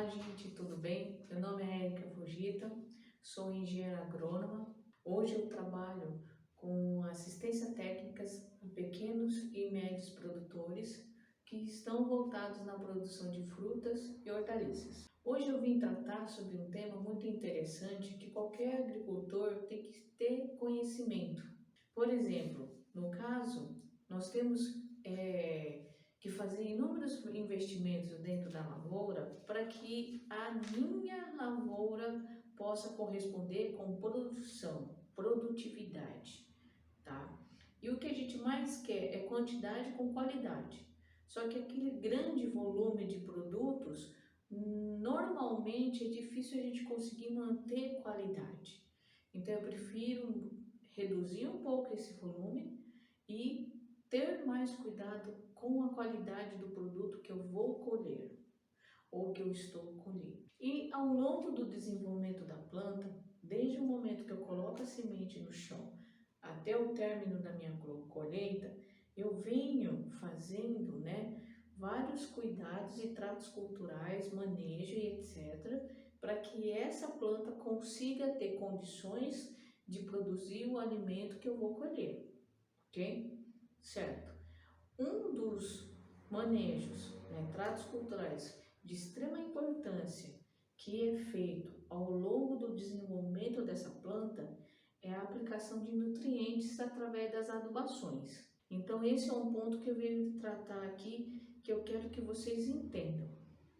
Olá, gente, tudo bem? Meu nome é Erika Fujita, sou engenheira agrônoma. Hoje eu trabalho com assistência técnicas a pequenos e médios produtores que estão voltados na produção de frutas e hortaliças. Hoje eu vim tratar sobre um tema muito interessante que qualquer agricultor tem que ter conhecimento. Por exemplo, no caso, nós temos que fazer inúmeros investimentos dentro da lavoura para que a minha lavoura possa corresponder com produtividade, tá? E o que a gente mais quer é quantidade com qualidade. Só que aquele grande volume de produtos, normalmente é difícil a gente conseguir manter qualidade. Então eu prefiro reduzir um pouco esse volume e ter mais cuidado com a qualidade do produto que eu vou colher ou que eu estou colhendo. E ao longo do desenvolvimento da planta, desde o momento que eu coloco a semente no chão até o término da minha colheita, eu venho fazendo, vários cuidados e tratos culturais, manejo e etc, para que essa planta consiga ter condições de produzir o alimento que eu vou colher, ok? Certo. Um dos manejos, tratos culturais de extrema importância que é feito ao longo do desenvolvimento dessa planta é a aplicação de nutrientes através das adubações. Então esse é um ponto que eu venho tratar aqui, que eu quero que vocês entendam,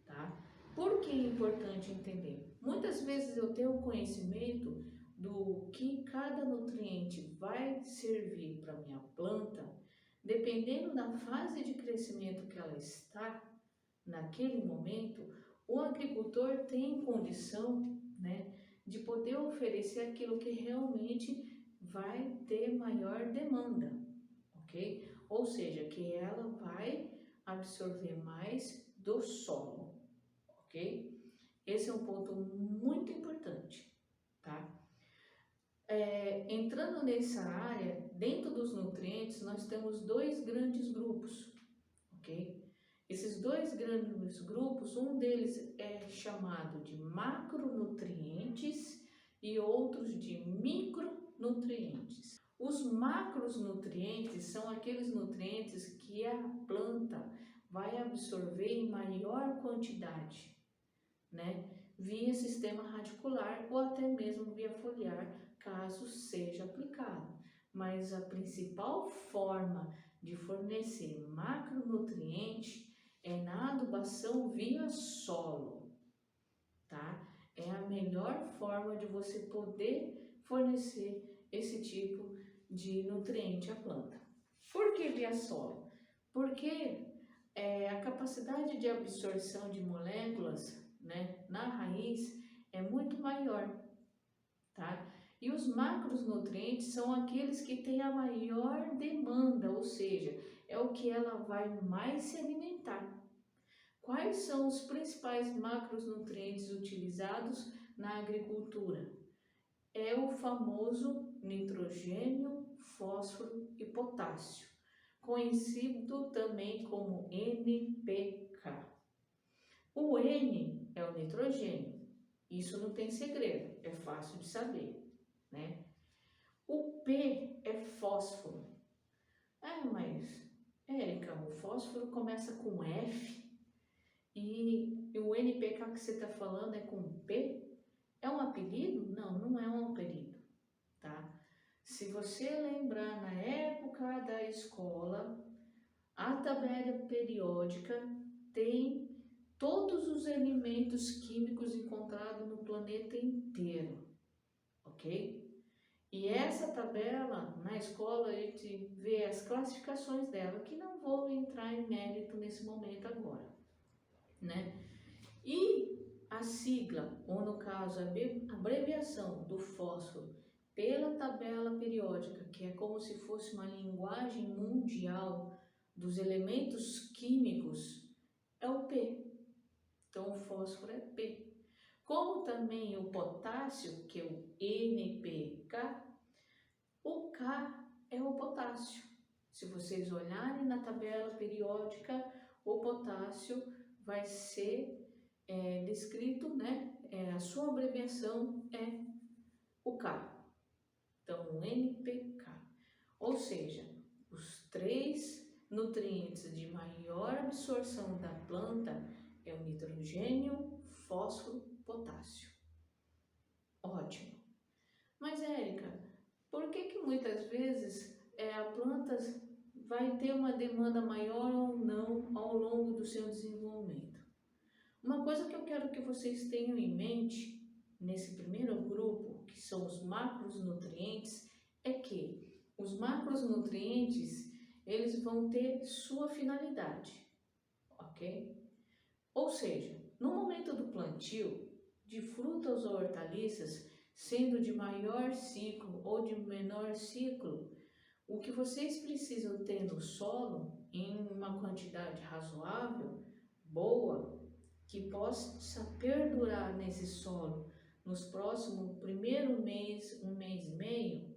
tá? Por que é importante entender? Muitas vezes eu tenho conhecimento do que cada nutriente vai servir para minha planta, dependendo da fase de crescimento que ela está, naquele momento, o agricultor tem condição, de poder oferecer aquilo que realmente vai ter maior demanda, ok? Ou seja, que ela vai absorver mais do solo, ok? Esse é um ponto muito importante, tá? Entrando nessa área, dentro dos nutrientes, nós temos dois grandes grupos, ok? Esses dois grandes grupos, um deles é chamado de macronutrientes e outros de micronutrientes. Os macronutrientes são aqueles nutrientes que a planta vai absorver em maior quantidade, via sistema radicular ou até mesmo via foliar, caso seja aplicado. Mas a principal forma de fornecer macronutriente é na adubação via solo, tá? É a melhor forma de você poder fornecer esse tipo de nutriente à planta. Por que via solo? Porque a capacidade de absorção de moléculas, na raiz é muito maior, tá? E os macronutrientes são aqueles que têm a maior demanda, ou seja, é o que ela vai mais se alimentar. Quais são os principais macronutrientes utilizados na agricultura? É o famoso nitrogênio, fósforo e potássio, conhecido também como NPK. O N é o nitrogênio, isso não tem segredo, é fácil de saber, O P é fósforo. Mas, Érica, o fósforo começa com F e o NPK que você está falando é com P? É um apelido? Não, não é um apelido, tá? Se você lembrar na época da escola, a tabela periódica tem todos os elementos químicos encontrados no planeta inteiro, ok? E essa tabela, na escola, a gente vê as classificações dela, que não vou entrar em mérito nesse momento agora, E a sigla, ou no caso, a abreviação do fósforo pela tabela periódica, que é como se fosse uma linguagem mundial dos elementos químicos, é o P. Então, o fósforo é P. Como também o potássio, que é o NPK, o K é o potássio. Se vocês olharem na tabela periódica, o potássio vai ser escrito, né? A sua abreviação é o K. Então, NPK. Ou seja, os 3 nutrientes de maior absorção da planta é o nitrogênio, fósforo, potássio. Ótimo. Mas, Érica, por que muitas vezes a planta vai ter uma demanda maior ou não ao longo do seu desenvolvimento? Uma coisa que eu quero que vocês tenham em mente nesse primeiro grupo, que são os macronutrientes, é que os macronutrientes, eles vão ter sua finalidade, ok? Ou seja, no momento do plantio de frutas ou hortaliças, sendo de maior ciclo ou de menor ciclo, o que vocês precisam ter no solo, em uma quantidade razoável, boa, que possa perdurar nesse solo nos próximos primeiro mês, 1 mês e meio,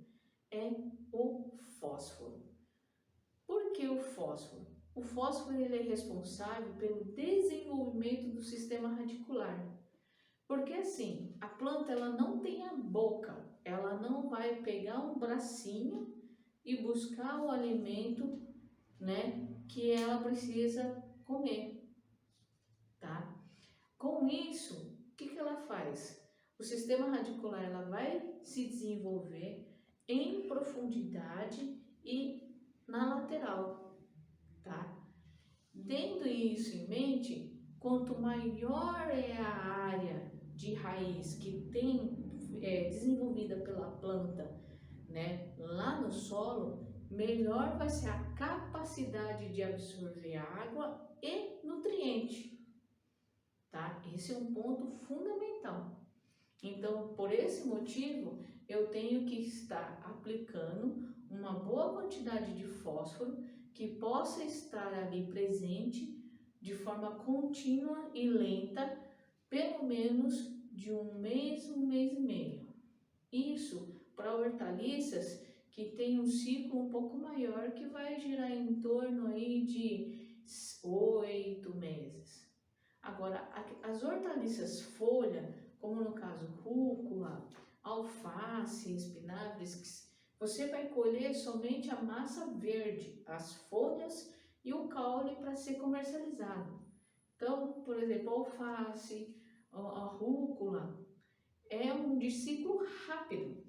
é o fósforo. Por que o fósforo? O fósforo ele é responsável pelo desenvolvimento do sistema radicular. Porque assim, a planta ela não tem a boca, ela não vai pegar um bracinho e buscar o alimento, né, que ela precisa comer, tá? Com isso, o que ela faz? O sistema radicular ela vai se desenvolver em profundidade e na lateral, tá? Tendo isso em mente, quanto maior é a área de raiz que tem desenvolvida pela planta, né, lá no solo, melhor vai ser a capacidade de absorver água e nutriente, tá? Esse é um ponto fundamental. Então, por esse motivo, eu tenho que estar aplicando uma boa quantidade de fósforo que possa estar ali presente de forma contínua e lenta, pelo menos de 1 mês, 1 mês e meio. Isso para hortaliças que tem um ciclo um pouco maior, que vai girar em torno aí de 8 meses. Agora, as hortaliças folha, como no caso rúcula, alface, espinafres, você vai colher somente a massa verde, as folhas e o caule para ser comercializado. Então, por exemplo, a alface, a rúcula é um de ciclo rápido,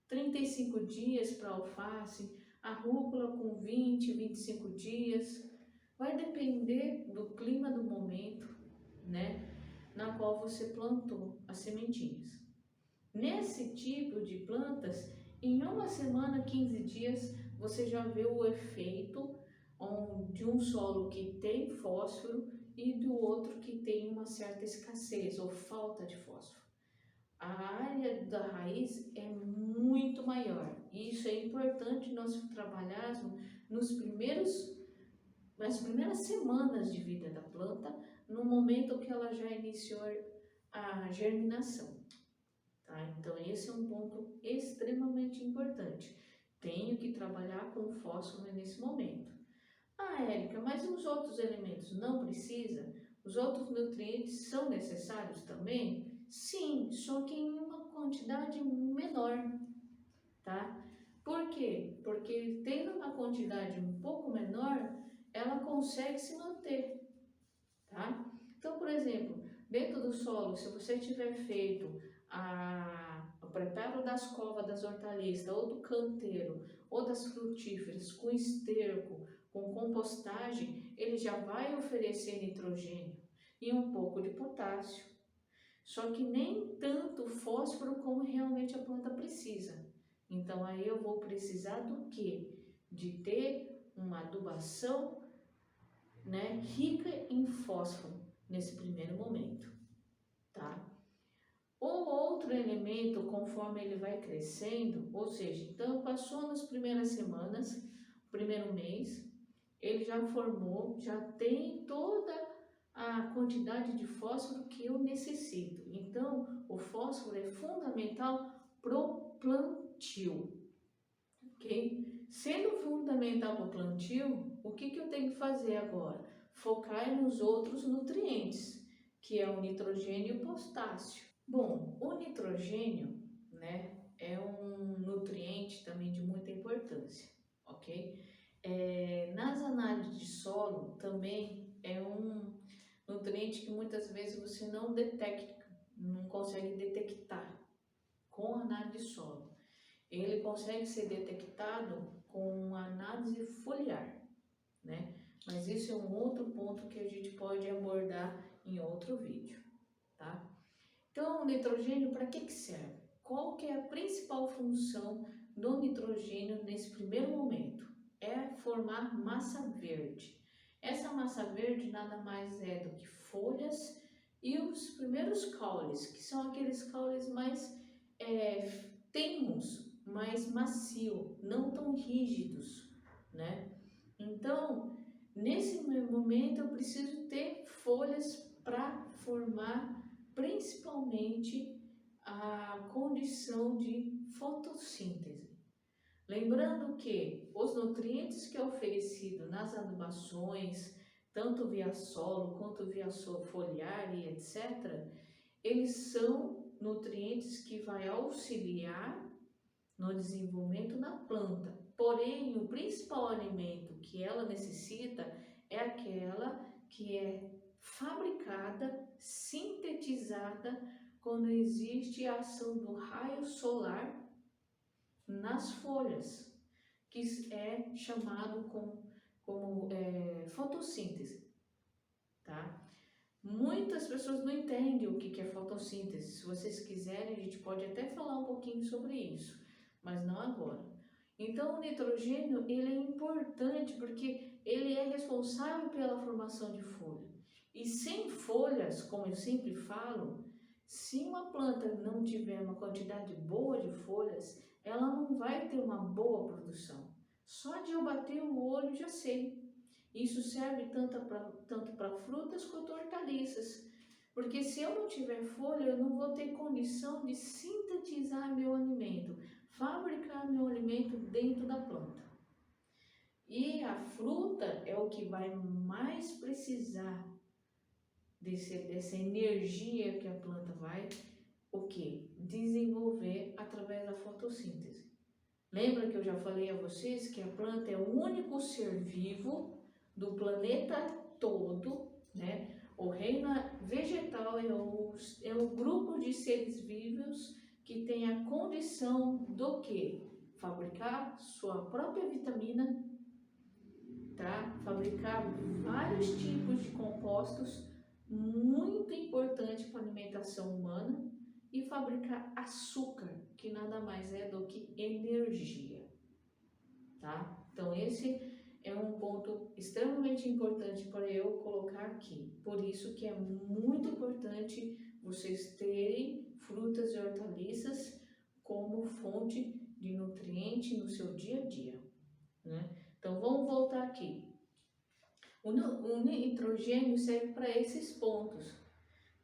35 dias para a alface, a rúcula com 20, 25 dias, vai depender do clima do momento, né, na qual você plantou as sementinhas. Nesse tipo de plantas, em 1 semana, 15 dias, você já vê o efeito de um solo que tem fósforo e do outro que tem uma certa escassez ou falta de fósforo. A área da raiz é muito maior e isso é importante nós trabalharmos nas primeiras semanas de vida da planta, no momento que ela já iniciou a germinação, tá? Então esse é um ponto extremamente importante. Tenho que trabalhar com fósforo nesse momento. Ah, Érica, mas os outros elementos não precisa? Os outros nutrientes são necessários também? Sim, só que em uma quantidade menor, tá? Por quê? Porque tendo uma quantidade um pouco menor, ela consegue se manter, tá? Então, por exemplo, dentro do solo, se você tiver feito o preparo das covas das hortaliças, ou do canteiro, ou das frutíferas, com esterco, com compostagem, ele já vai oferecer nitrogênio e um pouco de potássio. Só que nem tanto fósforo como realmente a planta precisa. Então aí eu vou precisar do quê? De ter uma adubação, né, rica em fósforo nesse primeiro momento, tá? O outro elemento, conforme ele vai crescendo, ou seja, então passou nas primeiras semanas, primeiro mês, ele já formou, já tem toda a quantidade de fósforo que eu necessito. Então, o fósforo é fundamental pro plantio, ok? Sendo fundamental para o plantio, o que eu tenho que fazer agora? Focar nos outros nutrientes, que é o nitrogênio e o potássio. Bom, o nitrogênio, né, é um nutriente também de muita importância, ok? Nas análises de solo também é um nutriente que muitas vezes você não detecta, não consegue detectar com análise de solo. Ele consegue ser detectado com análise foliar, né? Mas isso é um outro ponto que a gente pode abordar em outro vídeo, tá? Então, o nitrogênio, para que serve? Qual que é a principal função do nitrogênio nesse primeiro momento? É formar massa verde. Essa massa verde nada mais é do que folhas e os primeiros caules, que são aqueles caules mais tenos, mais macio, não tão rígidos, né? Então, nesse momento eu preciso ter folhas para formar principalmente a condição de fotossíntese. Lembrando que os nutrientes que é oferecido nas adubações, tanto via solo quanto via foliar e etc., eles são nutrientes que vai auxiliar no desenvolvimento da planta. Porém, o principal alimento que ela necessita é aquela que é fabricada, sintetizada quando existe a ação do raio solar nas folhas, que é chamado como fotossíntese, tá? Muitas pessoas não entendem o que é fotossíntese. Se vocês quiserem, a gente pode até falar um pouquinho sobre isso, mas não agora. Então, o nitrogênio ele é importante porque ele é responsável pela formação de folha. E sem folhas, como eu sempre falo, se uma planta não tiver uma quantidade boa de folhas, ela não vai ter uma boa produção. Só de eu bater o olho já sei. Isso serve tanto para frutas quanto hortaliças, porque se eu não tiver folha, eu não vou ter condição de sintetizar meu alimento, fabricar meu alimento dentro da planta. E a fruta é o que vai mais precisar dessa energia que a planta vai, o que? Desenvolver através da fotossíntese. Lembra que eu já falei a vocês que a planta é o único ser vivo do planeta todo, né? O reino vegetal é o grupo de seres vivos que tem a condição do que? Fabricar sua própria vitamina, tá? Fabricar vários tipos de compostos, muito importante para a alimentação humana, e fabricar açúcar, que nada mais é do que energia, tá? Então esse é um ponto extremamente importante para eu colocar aqui. Por isso que é muito importante vocês terem frutas e hortaliças como fonte de nutriente no seu dia a dia, né? Então vamos voltar aqui. O nitrogênio serve para esses pontos,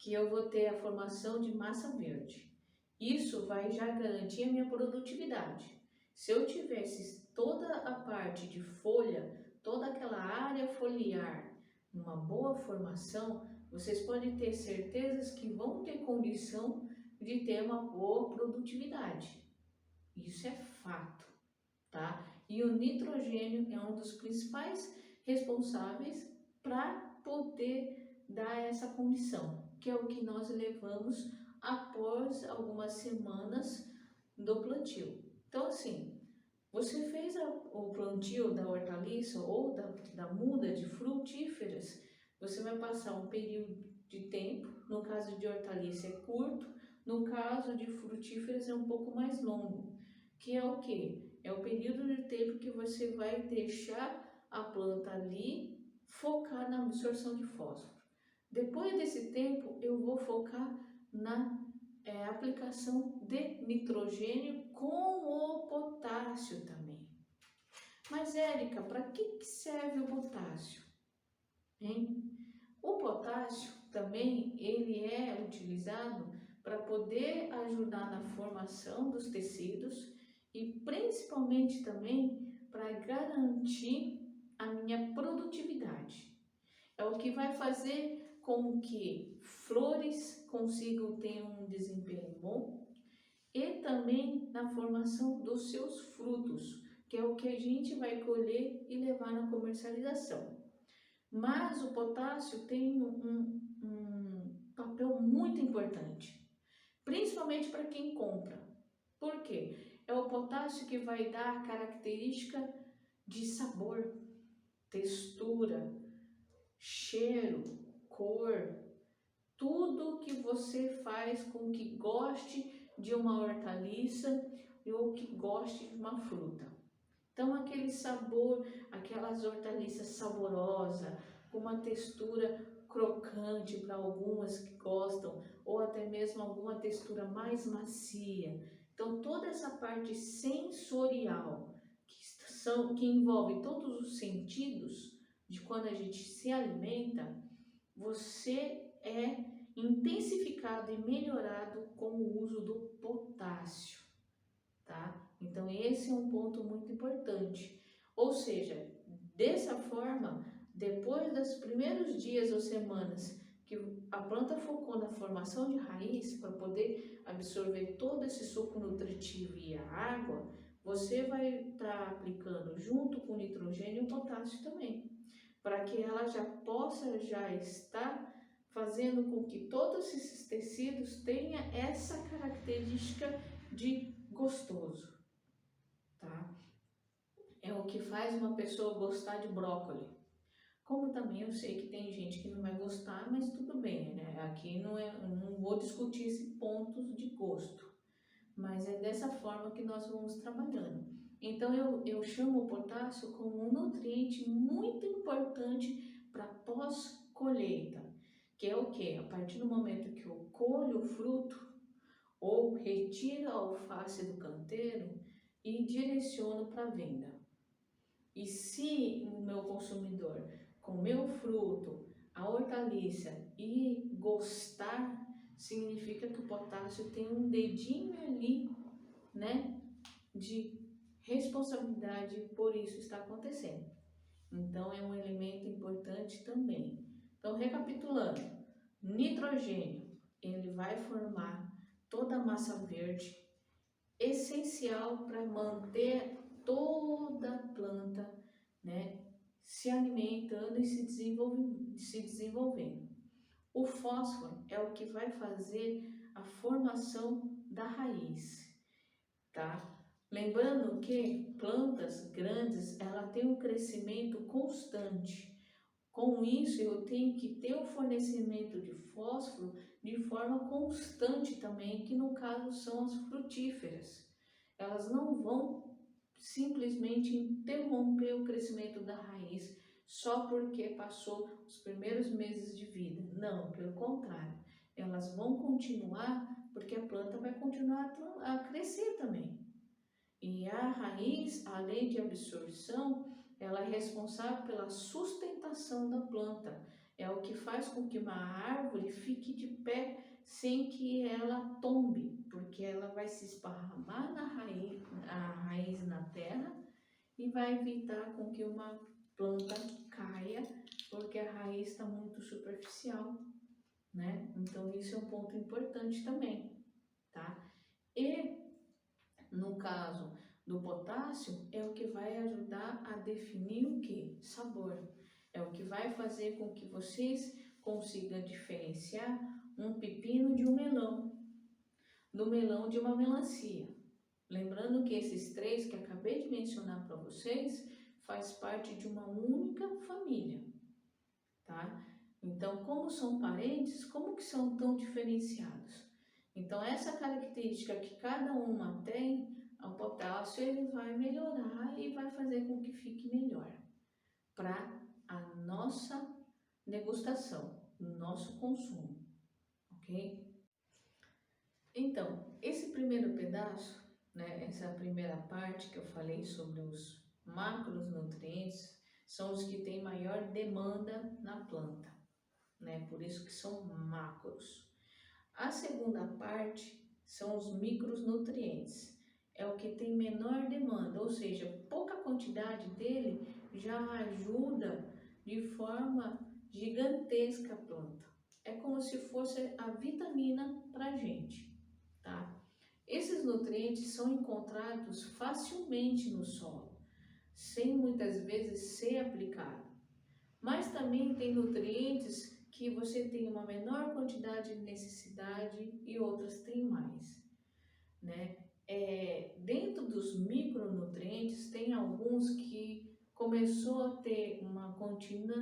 que eu vou ter a formação de massa verde. Isso vai já garantir a minha produtividade. Se eu tivesse toda a parte de folha, toda aquela área foliar, uma boa formação, vocês podem ter certezas que vão ter condição de ter uma boa produtividade. Isso é fato, tá? E o nitrogênio é um dos principais responsáveis para poder dar essa condição, que é o que nós levamos após algumas semanas do plantio. Então, assim, você fez o plantio da hortaliça ou da muda de frutíferas, você vai passar um período de tempo, no caso de hortaliça é curto, no caso de frutíferas é um pouco mais longo, que é o quê? É o período de tempo que você vai deixar a planta ali focar na absorção de fósforo. Depois desse tempo, eu vou focar na aplicação de nitrogênio com o potássio também. Mas, Érica, para que serve o potássio? Hein? O potássio também ele é utilizado para poder ajudar na formação dos tecidos e principalmente também para garantir a minha produtividade. É o que vai fazer com que flores consigam ter um desempenho bom e também na formação dos seus frutos, que é o que a gente vai colher e levar na comercialização. Mas o potássio tem um papel muito importante, principalmente para quem compra. Por quê? É o potássio que vai dar a característica de sabor, textura, cheiro, cor, tudo que você faz com que goste de uma hortaliça ou que goste de uma fruta. Então aquele sabor, aquelas hortaliças saborosas, com uma textura crocante para algumas que gostam, ou até mesmo alguma textura mais macia. Então toda essa parte sensorial que envolve todos os sentidos de quando a gente se alimenta, você é intensificado e melhorado com o uso do potássio, tá? Então esse é um ponto muito importante. Ou seja, dessa forma, depois dos primeiros dias ou semanas que a planta focou na formação de raiz para poder absorver todo esse suco nutritivo e a água, você vai estar aplicando junto com o nitrogênio e o potássio também, para que ela já possa já estar fazendo com que todos esses tecidos tenham essa característica de gostoso, tá? É o que faz uma pessoa gostar de brócolis. Como também eu sei que tem gente que não vai gostar, mas tudo bem, né? Aqui não vou discutir esse ponto de gosto, mas é dessa forma que nós vamos trabalhando. Então eu chamo o potássio como um nutriente muito importante para pós-colheita, que é o que? A partir do momento que eu colho o fruto ou retiro a alface do canteiro e direciono para a venda. E se o meu consumidor comer o fruto, a hortaliça e gostar, significa que o potássio tem um dedinho ali, né, de responsabilidade por isso está acontecendo. Então é um elemento importante também. Então, recapitulando, nitrogênio, ele vai formar toda a massa verde, essencial para manter toda a planta, né, se alimentando e se desenvolvendo. O fósforo é o que vai fazer a formação da raiz, tá? Lembrando que plantas grandes, ela tem um crescimento constante. Com isso, eu tenho que ter o fornecimento de fósforo de forma constante também, que no caso são as frutíferas. Elas não vão simplesmente interromper o crescimento da raiz só porque passou os primeiros meses de vida. Não, pelo contrário, elas vão continuar porque a planta vai continuar a crescer também. E a raiz, além de absorção, ela é responsável pela sustentação da planta. É o que faz com que uma árvore fique de pé sem que ela tombe, porque ela vai se esparramar a raiz na terra e vai evitar com que uma planta caia, porque a raiz está muito superficial, né? Então isso é um ponto importante também, tá? E no caso do potássio, é o que vai ajudar a definir o que? Sabor. É o que vai fazer com que vocês consigam diferenciar um pepino de um melão, do melão de uma melancia. Lembrando que esses três que acabei de mencionar para vocês faz parte de uma única família, tá? Então, como são parentes, como que são tão diferenciados? Então, essa característica que cada uma tem, o potássio ele vai melhorar e vai fazer com que fique melhor para a nossa degustação, nosso consumo, ok? Então, esse primeiro pedaço, né, essa primeira parte que eu falei sobre os macronutrientes, são os que têm maior demanda na planta, né? Por isso que são macros. A segunda parte são os micronutrientes. É o que tem menor demanda, ou seja, pouca quantidade dele já ajuda de forma gigantesca a planta. é como se fosse a vitamina para a gente, tá? Esses nutrientes são encontrados facilmente no solo, sem muitas vezes ser aplicado. Mas também tem nutrientes que você tem uma menor quantidade de necessidade e outras têm mais, né? Dentro dos micronutrientes tem alguns que começou a ter uma contínua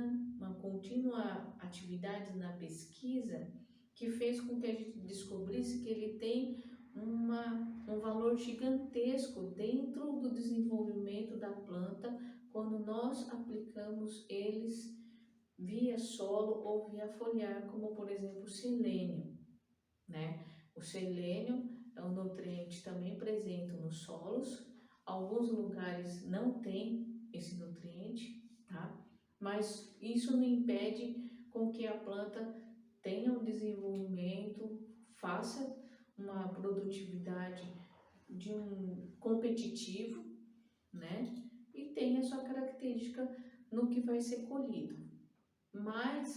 atividade na pesquisa que fez com que a gente descobrisse que ele tem um valor gigantesco dentro do desenvolvimento da planta quando nós aplicamos eles via solo ou via foliar, como por exemplo o selênio, né? O selênio é um nutriente também presente nos solos. Alguns lugares não tem esse nutriente, tá? Mas isso não impede com que a planta tenha um desenvolvimento, faça uma produtividade de um competitivo, né? E tenha sua característica no que vai ser colhido. Mas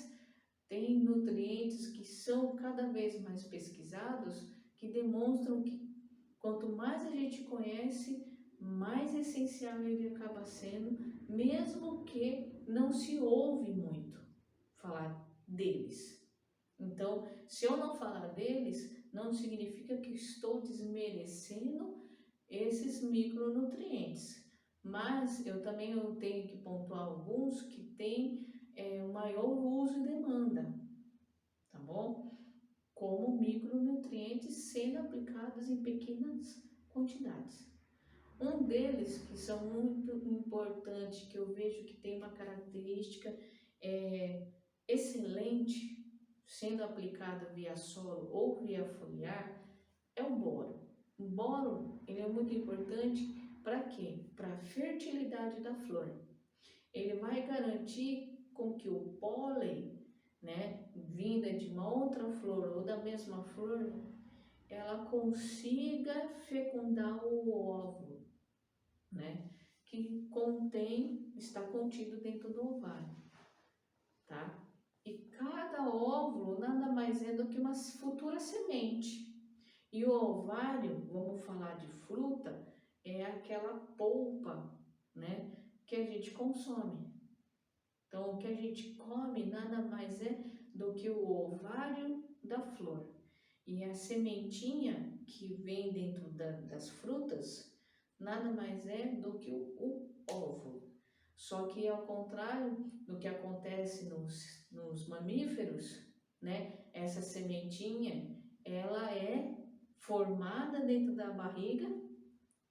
tem nutrientes que são cada vez mais pesquisados que demonstram que quanto mais a gente conhece, mais essencial ele acaba sendo, mesmo que não se ouve muito falar deles. Então, se eu não falar deles, não significa que estou desmerecendo esses micronutrientes. Mas eu também tenho que pontuar alguns que têm o maior uso e demanda, tá bom? Como micronutrientes sendo aplicados em pequenas quantidades. Um deles que são muito importantes, que eu vejo que tem uma característica excelente, sendo aplicado via solo ou via foliar, é o boro. O boro ele é muito importante para quê? Para a fertilidade da flor. Ele vai garantir com que o pólen, né, vinda de uma outra flor ou da mesma flor, ela consiga fecundar o óvulo, né, que está contido dentro do ovário, tá? E cada óvulo nada mais é do que uma futura semente. E o ovário, vamos falar de fruta, é aquela polpa, né, que a gente consome. Então, o que a gente come nada mais é do que o ovário da flor. E a sementinha que vem dentro das frutas nada mais é do que o óvulo. Só que ao contrário do que acontece nos mamíferos, né? Essa sementinha, ela é formada dentro da barriga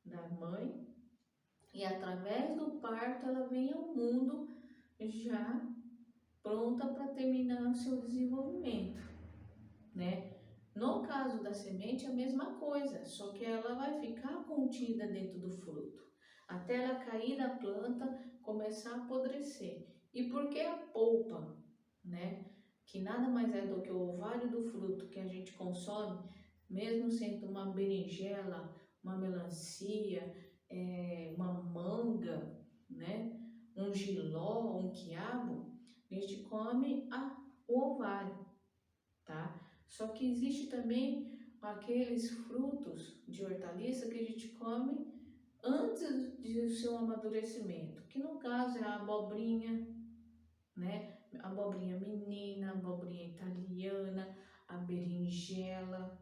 da mãe e através do parto ela vem ao mundo já pronta para terminar o seu desenvolvimento, né? No caso da semente, é a mesma coisa, só que ela vai ficar contida dentro do fruto, até ela cair na planta, começar a apodrecer. E por que a polpa, né? Que nada mais é do que o ovário do fruto que a gente consome, mesmo sendo uma berinjela, uma melancia, uma manga, né? Um jiló, um quiabo, a gente come o ovário, tá? Só que existe também aqueles frutos de hortaliça que a gente come antes do seu amadurecimento, que no caso é a abobrinha, né? A abobrinha menina, a abobrinha italiana, a berinjela,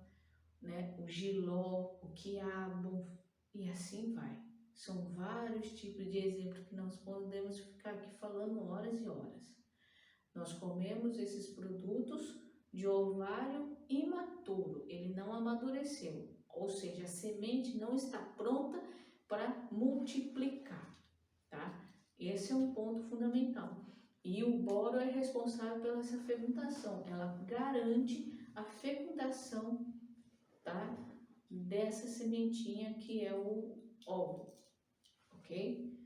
né? O jiló, o quiabo e assim vai. São vários tipos de exemplos que nós podemos ficar aqui falando horas e horas. Nós comemos esses produtos de ovário imaturo, ele não amadureceu, ou seja, a semente não está pronta para multiplicar, tá? Esse é um ponto fundamental. E o boro é responsável pela essa fecundação, ela garante a fecundação, tá? Dessa sementinha que é o óvulo, ok?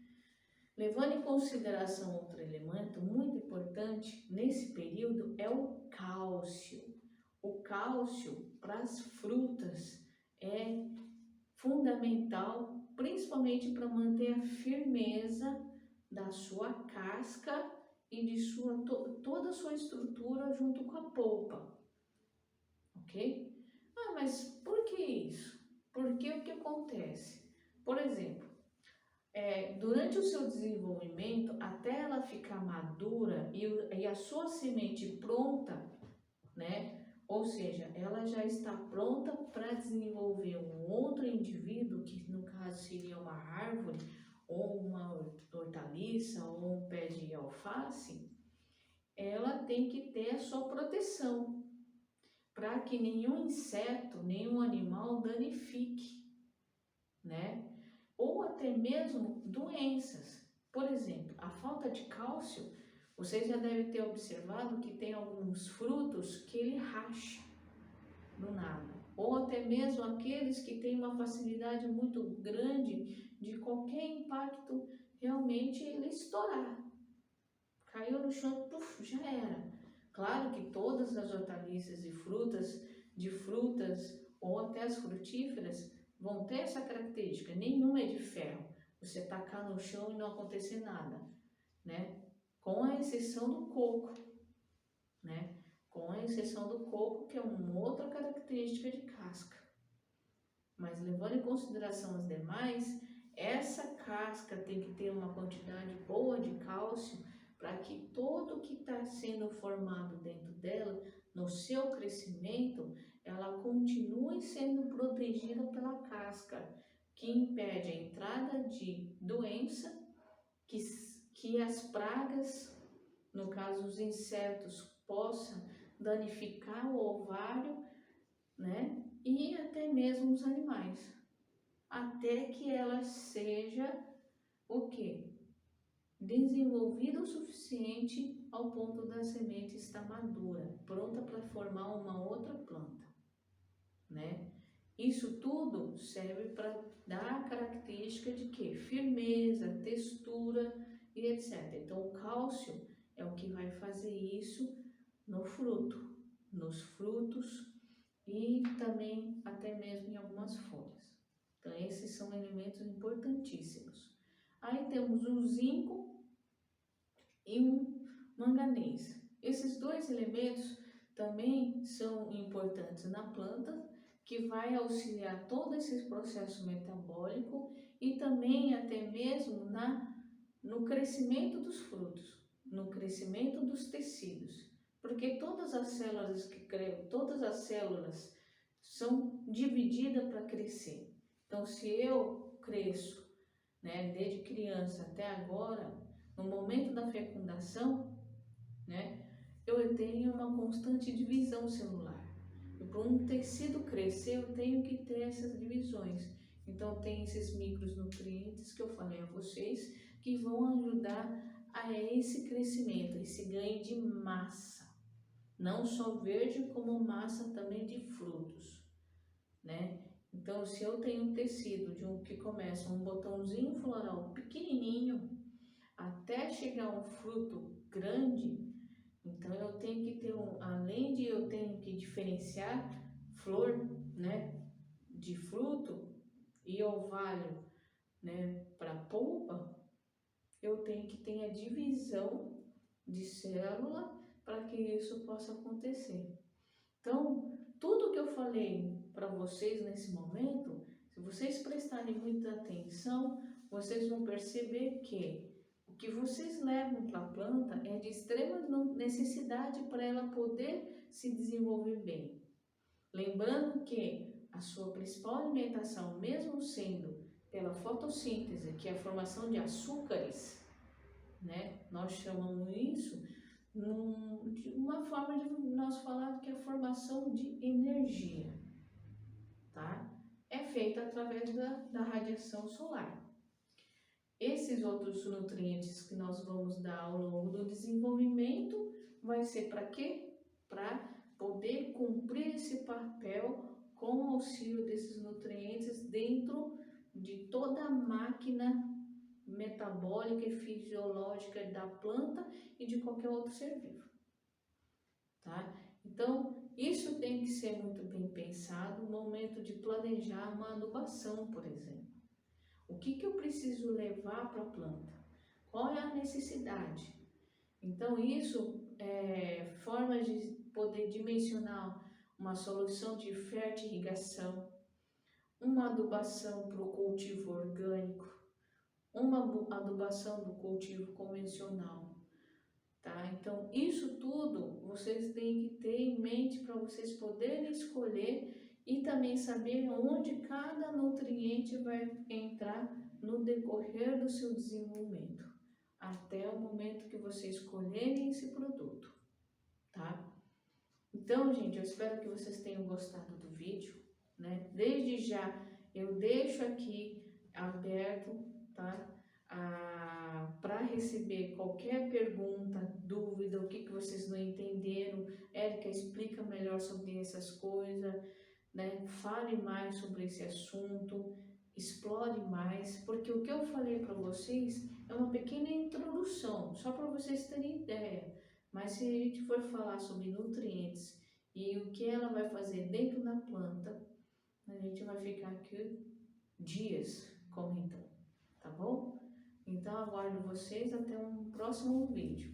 Levando em consideração outro elemento muito importante nesse período é o cálcio. O cálcio para as frutas é fundamental, principalmente para manter a firmeza da sua casca e de toda a sua estrutura junto com a polpa, ok? Ah, mas por que isso? Porque o que acontece? Por exemplo, durante o seu desenvolvimento, até ela ficar madura e a sua semente pronta, né? Ou seja, ela já está pronta para desenvolver um outro indivíduo, que no caso seria uma árvore, ou uma hortaliça, ou um pé de alface, ela tem que ter a sua proteção, para que nenhum inseto, nenhum animal danifique, né? Ou até mesmo doenças. Por exemplo, a falta de cálcio, vocês já devem ter observado que tem alguns frutos que ele racha do nada. Ou até mesmo aqueles que têm uma facilidade muito grande de qualquer impacto realmente ele estourar. Caiu no chão, puf, já era. Claro que todas as hortaliças e frutas ou até as frutíferas vão ter essa característica. Nenhuma é de ferro. Você tacar no chão e não acontecer nada, né? Com a exceção do coco, né? Com a exceção do coco, que é uma outra característica de casca. Mas levando em consideração as demais, essa casca tem que ter uma quantidade boa de cálcio para que todo o que está sendo formado dentro dela, no seu crescimento, ela continue sendo protegida pela casca, que impede a entrada de doença, que as pragas, no caso os insetos, possam danificar o ovário, né? E até mesmo os animais, até que ela seja o quê? Desenvolvida o suficiente ao ponto da semente estar madura, pronta para formar uma outra planta, né? Isso tudo serve para dar a característica de quê? Firmeza, textura e etc. Então, o cálcio é o que vai fazer isso no fruto, nos frutos e também até mesmo em algumas folhas. Então, esses são elementos importantíssimos. Aí temos o zinco e o manganês. Esses dois elementos também são importantes na planta, que vai auxiliar todo esse processo metabólico e também até mesmo no crescimento dos frutos, no crescimento dos tecidos, porque todas as células são divididas para crescer. Então, se eu cresço, né, desde criança até agora, no momento da fecundação, né, eu tenho uma constante divisão celular. E para um tecido crescer, eu tenho que ter essas divisões. Então, tem esses micronutrientes que eu falei a vocês, que vão ajudar a esse crescimento, esse ganho de massa. Não só verde, como massa também de frutos, né? Então, se eu tenho um tecido que começa um botãozinho floral pequenininho, até chegar um fruto grande, então eu tenho que ter além de eu tenho que diferenciar flor, né, de fruto e ovário, né, para polpa, eu tenho que ter a divisão de célula para que isso possa acontecer. Então, tudo que eu falei para vocês nesse momento, se vocês prestarem muita atenção, vocês vão perceber que o que vocês levam para a planta é de extrema necessidade para ela poder se desenvolver bem. Lembrando que a sua principal alimentação, mesmo sendo pela fotossíntese, que é a formação de açúcares, né? Nós chamamos isso de uma forma de nós falar que é a formação de energia, tá? É feita através da radiação solar. Esses outros nutrientes que nós vamos dar ao longo do desenvolvimento vai ser para quê? Para poder cumprir esse papel com o auxílio desses nutrientes dentro de toda a máquina metabólica e fisiológica da planta e de qualquer outro ser vivo, tá? Então, isso tem que ser muito bem pensado no momento de planejar uma adubação, por exemplo. O que eu preciso levar para a planta? Qual é a necessidade? Então, isso é formas de poder dimensionar uma solução de fertirrigação, uma adubação para o cultivo orgânico, uma adubação do cultivo convencional, tá? Então, isso tudo vocês têm que ter em mente para vocês poderem escolher e também saber onde cada nutriente vai entrar no decorrer do seu desenvolvimento, até o momento que vocês escolherem esse produto, tá? Então, gente, eu espero que vocês tenham gostado do vídeo, né? Desde já, eu deixo aqui aberto, tá? Para receber qualquer pergunta, dúvida, o que vocês não entenderam. Érica, explica melhor sobre essas coisas, né? Fale mais sobre esse assunto, explore mais, porque o que eu falei para vocês é uma pequena introdução, só para vocês terem ideia. Mas se a gente for falar sobre nutrientes e o que ela vai fazer dentro da planta, a gente vai ficar aqui dias comentando, tá bom? Então aguardo vocês até um próximo vídeo.